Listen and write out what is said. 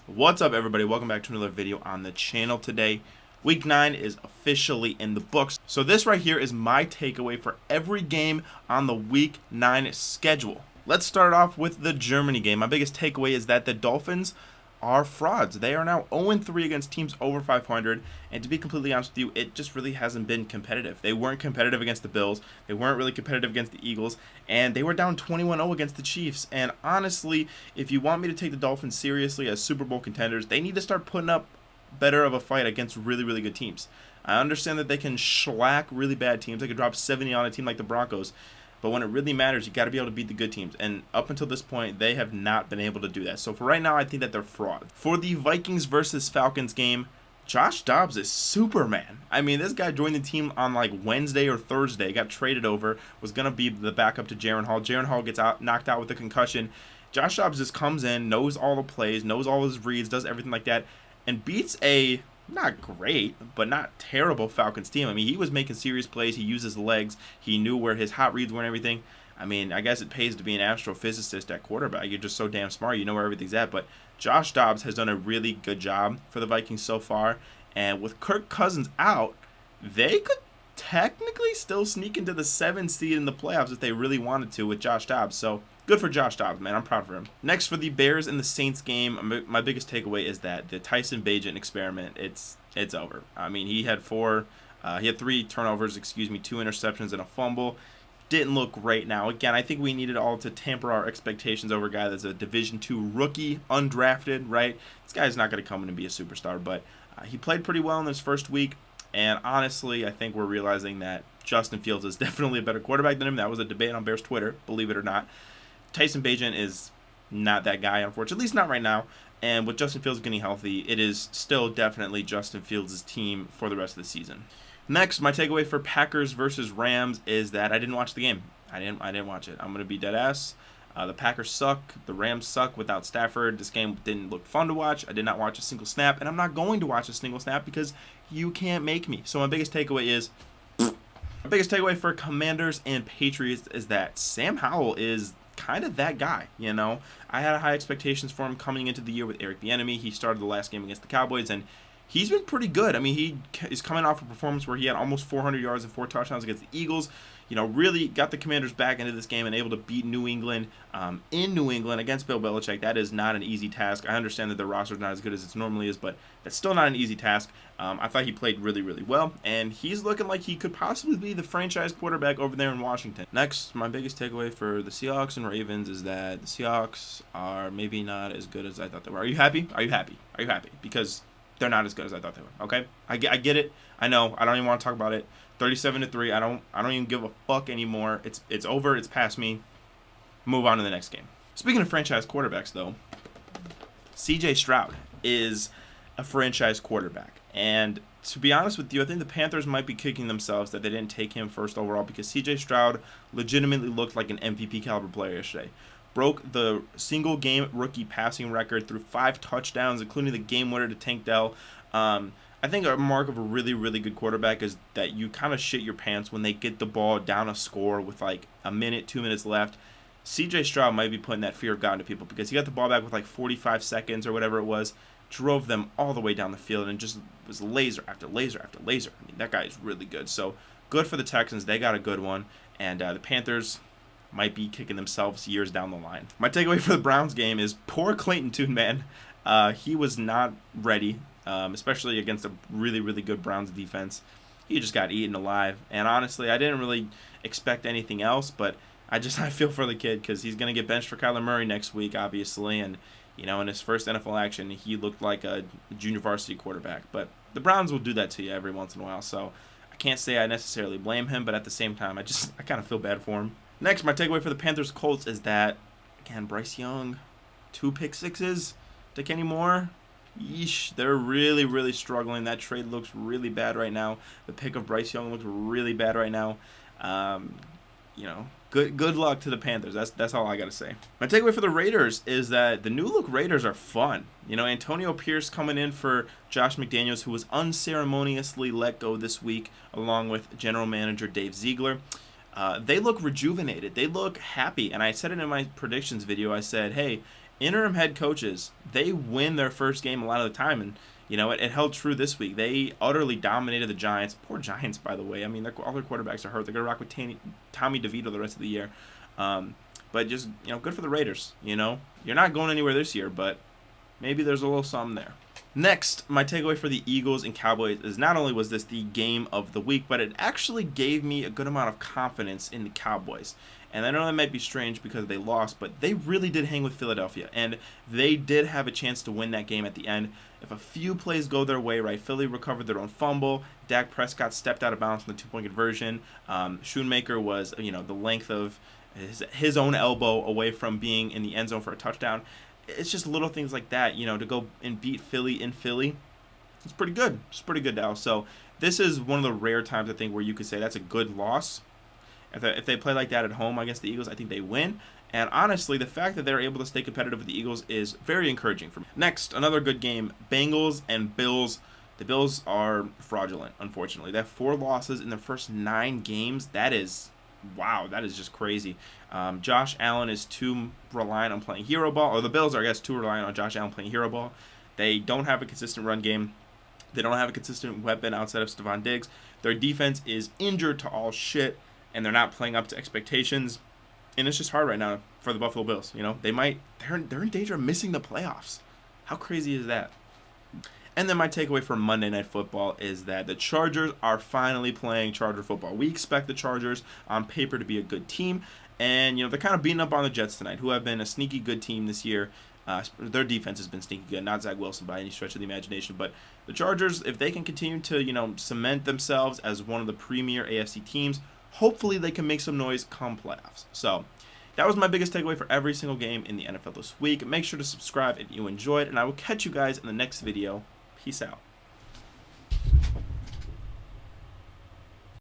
What's up, everybody? Welcome back to another video on the channel today. Week 9 is officially in the books. So this right here is my takeaway for every game on the Week 9 schedule. Let's start off with the Germany game. My biggest takeaway is that the Dolphins are frauds. They are now 0-3 against teams over 500, and to be completely honest with you, it just really hasn't been competitive. They weren't competitive against the Bills, they weren't really competitive against the Eagles, and they were down 21-0 against the Chiefs. And honestly, if you want me to take the Dolphins seriously as Super Bowl contenders, they need to start putting up better of a fight against really good teams. I understand that they can shellac really bad teams. They could drop 70 on a team like the Broncos. But when it really matters, you got to be able to beat the good teams. And up until this point, they have not been able to do that. So for right now, I think that they're fraud. For the Vikings versus Falcons game, Josh Dobbs is Superman. I mean, this guy joined the team on like Wednesday or Thursday, got traded over, was going to be the backup to Jaren Hall. Jaren Hall gets knocked out with a concussion. Josh Dobbs just comes in, knows all the plays, knows all his reads, does everything like that, and beats a not great, but not terrible Falcons team. I mean, he was making serious plays. He used his legs. He knew where his hot reads were and everything. I mean, I guess it pays to be an astrophysicist at quarterback. You're just so damn smart. You know where everything's at. But Josh Dobbs has done a really good job for the Vikings so far. And with Kirk Cousins out, they could technically still sneak into the 7th seed in the playoffs if they really wanted to with Josh Dobbs. So good for Josh Dobbs, man. I'm proud for him. Next, for the Bears and the Saints game, my biggest takeaway is that the Tyson Bagent experiment, it's over. I mean, he had 3 turnovers, 2 interceptions and a fumble. Didn't look great. Now, again, I think we needed all to tamper our expectations over a guy that's a Division II rookie, undrafted, right? This guy's not going to come in and be a superstar, but he played pretty well in his first week. And honestly, I think we're realizing that Justin Fields is definitely a better quarterback than him. That was a debate on Bears Twitter, believe it or not. Tyson Bagent is not that guy, unfortunately, at least not right now. And with Justin Fields getting healthy, it is still definitely Justin Fields' team for the rest of the season. Next, my takeaway for Packers versus Rams is that I didn't watch the game. I didn't watch it. I'm going to be dead ass. The Packers suck. The Rams suck without Stafford. This game didn't look fun to watch. I did not watch a single snap, and I'm not going to watch a single snap because you can't make me. So my biggest takeaway is, my biggest takeaway for Commanders and Patriots is that Sam Howell is kind of that guy, you know. I had high expectations for him coming into the year with Eric Bieniemy. He started the last game against the Cowboys, and he's been pretty good. I mean, he is coming off a performance where he had almost 400 yards and 4 touchdowns against the Eagles. You know, really got the Commanders back into this game and able to beat New England in New England against Bill Belichick. That is not an easy task. I understand that the roster is not as good as it normally is, but that's still not an easy task. I thought he played really well, and he's looking like he could possibly be the franchise quarterback over there in Washington. Next, my biggest takeaway for the Seahawks and Ravens is that the Seahawks are maybe not as good as I thought they were. Are you happy? Are you happy? Are you happy? Because they're not as good as I thought they were. Okay, I get it. I know. I don't even want to talk about it. 37-3. I don't even give a fuck anymore. It's over. It's past me. Move on to the next game. Speaking of franchise quarterbacks, though, C.J. Stroud is a franchise quarterback, and to be honest with you, I think the Panthers might be kicking themselves that they didn't take him first overall, because C.J. Stroud legitimately looked like an MVP caliber player yesterday. Broke the single game rookie passing record through 5 touchdowns, including the game winner to Tank Dell. I think a mark of a really good quarterback is that you kind of shit your pants when they get the ball down a score with like a minute, 2 minutes left. C.J. Stroud might be putting that fear of God into people, because he got the ball back with like 45 seconds or whatever it was, drove them all the way down the field, and just was laser after laser after laser. I mean, that guy is really good. So good for the Texans. They got a good one. And the Panthers might be kicking themselves years down the line. My takeaway for the Browns game is poor Clayton Tune, man. He was not ready, especially against a really good Browns defense. He just got eaten alive. And honestly, I didn't really expect anything else, but I feel for the kid, because he's going to get benched for Kyler Murray next week, obviously. And, you know, in his first NFL action, he looked like a junior varsity quarterback. But the Browns will do that to you every once in a while. So I can't say I necessarily blame him, but at the same time, I kind of feel bad for him. Next, my takeaway for the Panthers Colts is that, again, Bryce Young, 2 pick sixes to Kenny Moore. Yeesh, they're really struggling. That trade looks really bad right now. The pick of Bryce Young looks really bad right now. You know, good luck to the Panthers. That's all I got to say. My takeaway for the Raiders is that the new look Raiders are fun. You know, Antonio Pierce coming in for Josh McDaniels, who was unceremoniously let go this week, along with general manager Dave Ziegler. They look rejuvenated. They look happy. And I said it in my predictions video. I said, hey, interim head coaches, they win their first game a lot of the time, and it held true this week. They utterly dominated the Giants. Poor Giants, by the way. I mean, all their quarterbacks are hurt. They're gonna rock with Tommy DeVito the rest of the year. But just good for the Raiders. You're not going anywhere this year, but maybe there's a little something there. Next, my takeaway for the Eagles and Cowboys is not only was this the game of the week, but it actually gave me a good amount of confidence in the Cowboys. And I know that might be strange because they lost, but they really did hang with Philadelphia, and they did have a chance to win that game at the end. If a few plays go their way, right, Philly recovered their own fumble, Dak Prescott stepped out of bounds on the two-point conversion, Schoonmaker was, the length of his own elbow away from being in the end zone for a touchdown. It's just little things like that, to go and beat Philly in Philly. It's pretty good. It's pretty good now. So this is one of the rare times, I think, where you could say that's a good loss. If they play like that at home against the Eagles, I think they win. And honestly, the fact that they're able to stay competitive with the Eagles is very encouraging for me. Next, another good game, Bengals and Bills. The Bills are fraudulent, unfortunately. They have 4 losses in their first 9 games. That is, wow, that is just crazy. Josh Allen is too reliant on playing hero ball, or the Bills are, I guess, too reliant on Josh Allen playing hero ball. They don't have a consistent run game. They don't have a consistent weapon outside of Stephon Diggs. Their defense is injured to all shit, and they're not playing up to expectations. And it's just hard right now for the Buffalo Bills. They're in danger of missing the playoffs. How crazy is that? And then my takeaway for Monday Night Football is that the Chargers are finally playing Charger football. We expect the Chargers on paper to be a good team. And, they're kind of beating up on the Jets tonight, who have been a sneaky good team this year. Their defense has been sneaky good, not Zach Wilson by any stretch of the imagination. But the Chargers, if they can continue to, cement themselves as one of the premier AFC teams, hopefully they can make some noise come playoffs. So that was my biggest takeaway for every single game in the NFL this week. Make sure to subscribe if you enjoyed, and I will catch you guys in the next video. Peace out.